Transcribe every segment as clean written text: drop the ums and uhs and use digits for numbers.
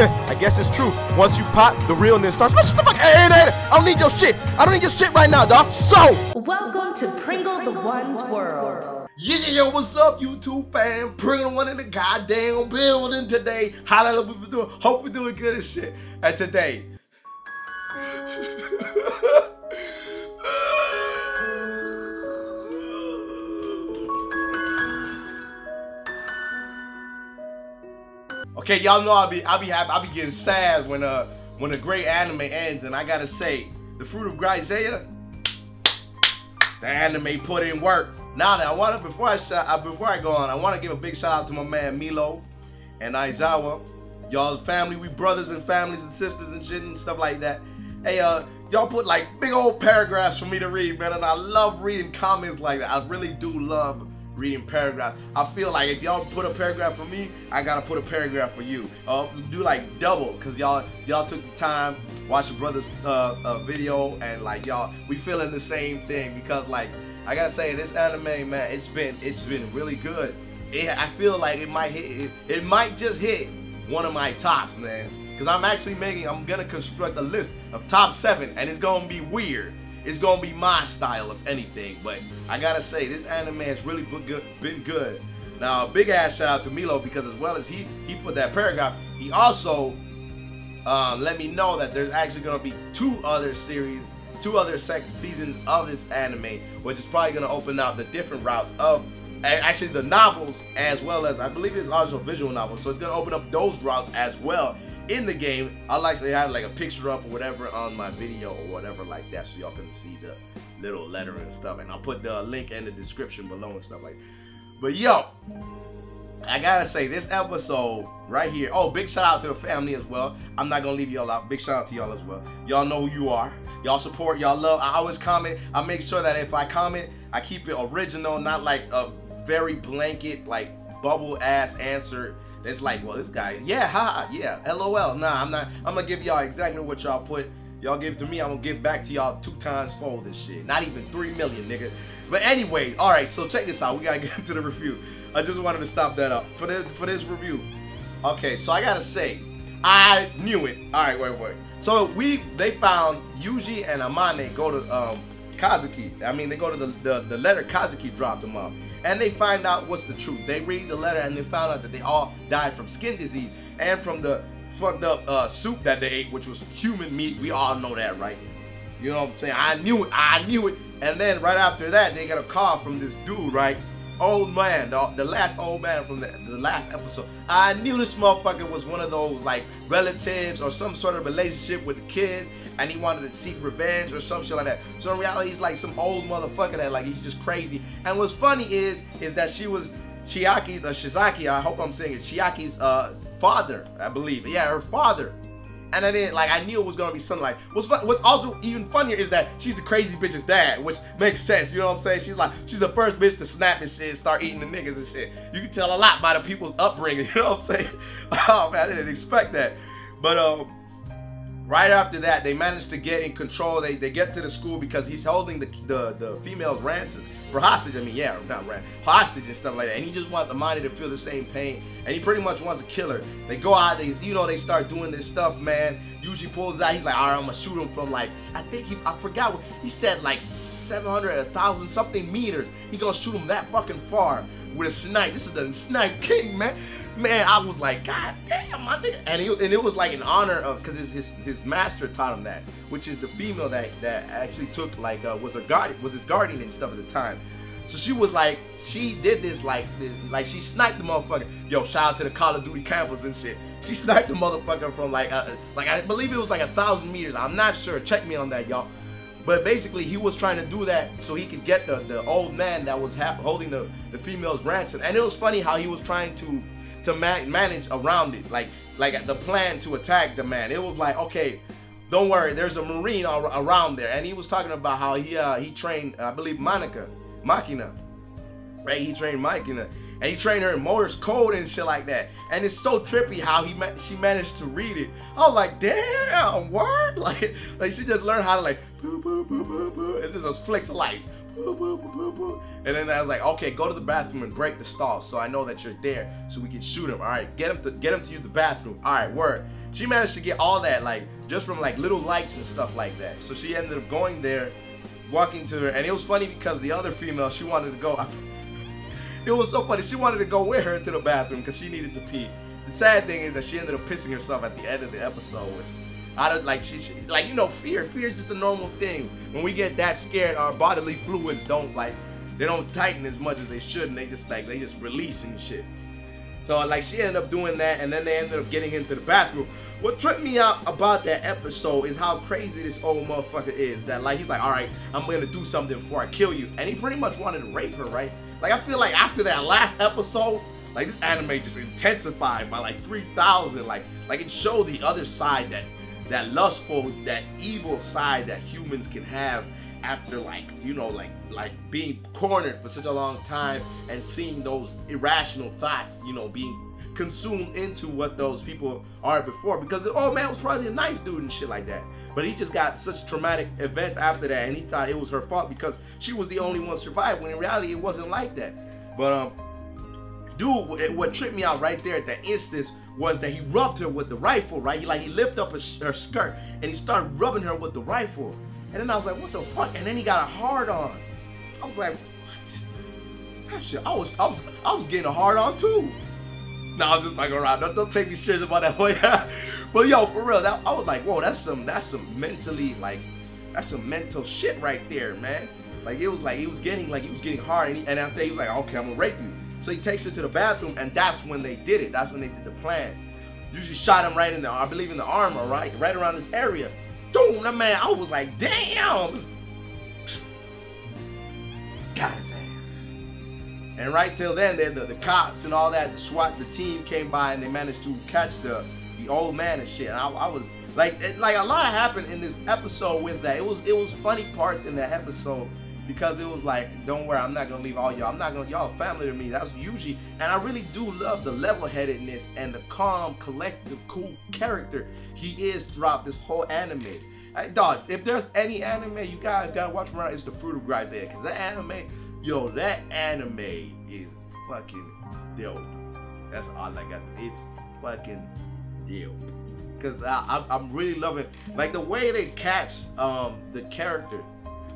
I guess it's true. Once you pop, the realness starts. Shut the fuck. Hey, I don't need your shit. I don't need your shit right now, dog. So, welcome to PringleTheOne's world. Yeah, what's up, YouTube fam? PringleTheOne in the goddamn building today. How the hell we doing? Hope we're doing good as shit. And today, okay, y'all know I'll be happy. I'll be getting sad when a great anime ends, and I gotta say, the fruit of Grisaia, the anime put in work. Now that before I go on, I want to give a big shout out to my man Milo and Aizawa. Y'all family, we brothers and families and sisters and shit and stuff like that. Hey, y'all put like big old paragraphs for me to read, man, and I love reading comments like that. I really do love reading paragraphs. I feel like if y'all put a paragraph for me, I gotta put a paragraph for you. Do like double, cause y'all took the time, watch the brother's video, and like y'all, we feeling the same thing. Because like I gotta say, this anime, man, it's been really good. I feel like it might just hit one of my tops, man. Cause I'm gonna construct a list of top 7, and it's gonna be weird. It's gonna be my style, if anything. But I gotta say, this anime has really been good. Now, a big ass shout out to Milo, because as well as he put that paragraph, he also let me know that there's actually gonna be two other seasons of this anime, which is probably gonna open up the different routes of actually the novels, as well as I believe it's also visual novels. So it's gonna open up those routes as well in the game. I'll actually have like a picture up or whatever on my video or whatever like that, so y'all can see the little letter and stuff, and I'll put the link in the description below and stuff like that. But yo, I gotta say, this episode right here, oh, big shout out to the family as well. I'm not gonna leave y'all out. Big shout out to y'all as well. Y'all know who you are. Y'all support, y'all love. I always comment. I make sure that if I comment, I keep it original, not like a very blanket, like bubble ass answer. It's like, well, this guy, yeah, haha, yeah, LOL. Nah, I'm gonna give y'all exactly what y'all put. Y'all give it to me, I'm gonna give back to y'all 2 times fold this shit. Not even 3 million, nigga. But anyway, all right, so check this out. We gotta get into the review. I just wanted to stop that up for this review. Okay, so I gotta say, I knew it. All right, wait. So they found Yuji and Amane go to Kazuki. I mean, they go to the letter Kazuki dropped them off. And they find out what's the truth. They read the letter and they found out that they all died from skin disease and from the fucked up soup that they ate, which was human meat. We all know that, right? You know what I'm saying? I knew it. And then right after that, they got a call from this dude, right? Old man, the last old man from the last episode. I knew this motherfucker was one of those like relatives or some sort of relationship with the kid, and he wanted to seek revenge or some shit like that. So in reality, he's like some old motherfucker that like he's just crazy. And what's funny is that she was Shizaki, I hope I'm saying it, Chiaki's father, I believe. Yeah, her father. And I didn't like. I knew it was gonna be something like. What's also even funnier is that she's the crazy bitch's dad, which makes sense. You know what I'm saying? She's the first bitch to snap and shit, start eating the niggas and shit. You can tell a lot by the people's upbringing. You know what I'm saying? Oh man, I didn't expect that. But right after that, they managed to get in control. They get to the school because he's holding the female's ransom for hostage. I mean, yeah, not ransom, hostage and stuff like that. And he just wants Amani to feel the same pain, and he pretty much wants to kill her. They go out, they start doing this stuff, man. Usually pulls out. He's like, all right, I'm gonna shoot him from like, I forgot what he said, like 700, 1,000 something meters. He gonna shoot him that fucking far with a snipe. This is the snipe king, man. Man, I was like, God damn, my nigga. And it was like in honor of, because his master taught him that, which is the female that actually took like was his guardian and stuff at the time. So she was like, she did this like she sniped the motherfucker. Yo, shout out to the Call of Duty campers and shit. She sniped the motherfucker from like I believe it was like 1,000 meters. I'm not sure. Check me on that, y'all. But basically, he was trying to do that so he could get the old man that was holding the female's ransom. And it was funny how he was trying to manage around it, like the plan to attack the man. It was like, okay, don't worry, there's a Marine around there, and he was talking about how he trained, I believe, Machina, right? He trained Machina, and he trained her in Morse code and shit like that. And it's so trippy how she managed to read it. I was like, damn, word, like she just learned how to like boo boo boo boo boo. It's just those flicks of lights. Boo, boo, boo, boo, boo. And then I was like, okay, go to the bathroom and break the stall so I know that you're there so we can shoot him. All right, get him to use the bathroom. All right, word. she managed to get all that, like, just from like little likes and stuff like that. So she ended up going there, walking to her, and it was funny because the other female, she wanted to go. It was so funny. She wanted to go with her to the bathroom because she needed to pee. The sad thing is that she ended up pissing herself at the end of the episode, which out of like she like, you know, fear is just a normal thing. When we get that scared, our bodily fluids don't tighten as much as they should, and they just release and shit. So like she ended up doing that, and then they ended up getting into the bathroom. What tripped me out about that episode is how crazy this old motherfucker is. That like he's like, all right, I'm gonna do something before I kill you, and he pretty much wanted to rape her, right? Like I feel like after that last episode, like this anime just intensified by like 3,000. Like it showed the other side, that lustful, that evil side that humans can have after, like, you know, like being cornered for such a long time and seeing those irrational thoughts, you know, being consumed into what those people are before. Because the old man was probably a nice dude and shit like that, but he just got such traumatic events after that, and he thought it was her fault because she was the only one survived, when in reality it wasn't like that. But dude, what tripped me out right there at that instance was that he rubbed her with the rifle, right? He lifted up her skirt and he started rubbing her with the rifle. And then I was like, what the fuck? And then he got a hard on. I was like, what? That shit, I was getting a hard on too. No, I'm just fucking around. Don't take me serious about that one. But yo, for real, I was like, whoa, that's some mentally, like, that's some mental shit right there, man. Like it was getting hard, and after he was like, okay, I'm gonna rape you. So he takes her to the bathroom, and that's when they did it. That's when they did the plan. Usually shot him right in the, I believe in the arm, right around this area. Dude, that man, I was like, damn. Got his ass. And right till then, the cops and all that, the team came by and they managed to catch the old man and shit. And I was like a lot happened in this episode with that. It was funny parts in that episode because it was like, don't worry, I'm not gonna leave all y'all. Y'all family to me. That's usually, and I really do love the level-headedness and the calm, collective, cool character he is throughout this whole anime. Hey, dog, if there's any anime you guys gotta watch around, it's the Fruit of Grisaia, because that anime, yo, that anime is fucking dope. That's all I got. It's fucking dope. Because I'm really loving, like, the way they catch the character.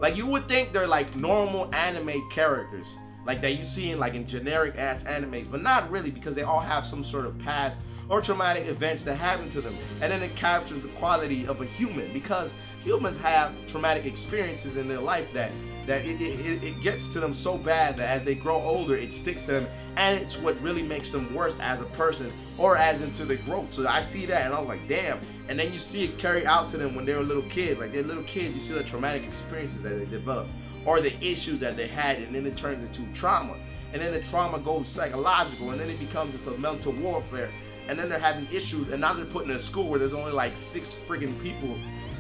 Like, you would think they're like normal anime characters, like that you see in like in generic ass animes, but not really, because they all have some sort of past or traumatic events that happen to them, and then it captures the quality of a human, because humans have traumatic experiences in their life that it gets to them so bad that as they grow older, it sticks to them, and it's what really makes them worse as a person or as into their growth. So I see that, and I was like, damn. And then you see it carry out to them when they're little kids. Like, they're little kids, you see the traumatic experiences that they develop, or the issues that they had, and then it turns into trauma, and then the trauma goes psychological, and then it becomes into mental warfare, and then they're having issues, and now they're put in a school where there's only like 6 freaking people,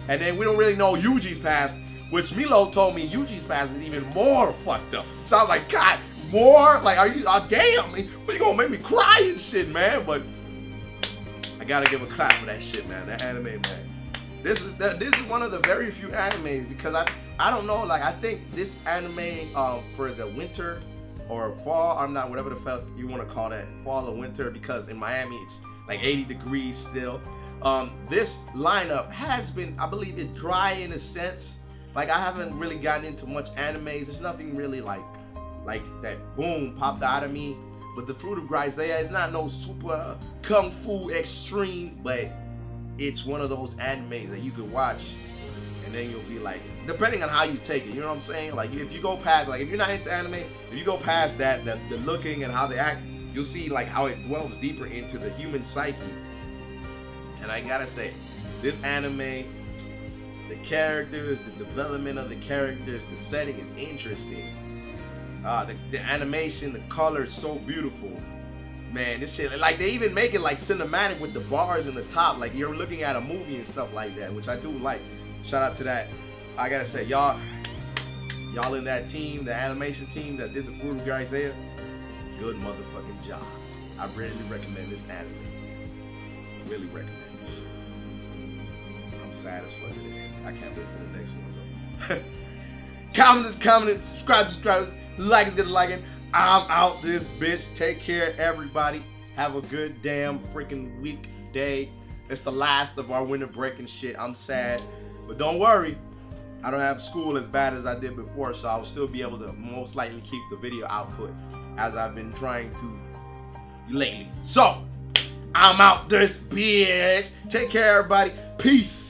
and then we don't really know Yuji's past, which Milo told me Yuji's past is even more fucked up. So I was like, God, more? Like, are you, damn, but you gonna make me cry and shit, man. But I gotta give a clap for that shit, man, that anime, man. This is one of the very few animes, because I don't know, like, I think this anime for the winter or fall, I'm not, whatever the fuck you want to call that, fall or winter, because in Miami it's like 80 degrees still. This lineup has been, I believe, it dry in a sense. Like, I haven't really gotten into much animes. There's nothing really like that boom popped out of me. But the Fruit of Grisaia is not no super kung fu extreme, but it's one of those animes that you could watch and then you'll be like, depending on how you take it, you know what I'm saying? Like, if you go past, like, if you're not into anime, if you go past that, the looking and how they act, you'll see like how it dwells deeper into the human psyche. And I gotta say, this anime, the characters, the development of the characters, the setting is interesting. The animation, the color is so beautiful. Man, this shit, like, they even make it like cinematic with the bars in the top, like you're looking at a movie and stuff like that, which I do like. Shout out to that. I gotta say, y'all in that team, the animation team that did the Fruit of Grisaia, good motherfucking job. I really recommend this anime. Really recommend this shit. I'm sad as fuck today. I can't wait for the next one though. Comment, subscribe, like is good liking. I'm out this bitch. Take care, everybody. Have a good damn freaking weekday. It's the last of our winter break and shit. I'm sad, but don't worry. I don't have school as bad as I did before, so I'll still be able to most likely keep the video output as I've been trying to lately. So, I'm out this bitch. Take care, everybody. Peace.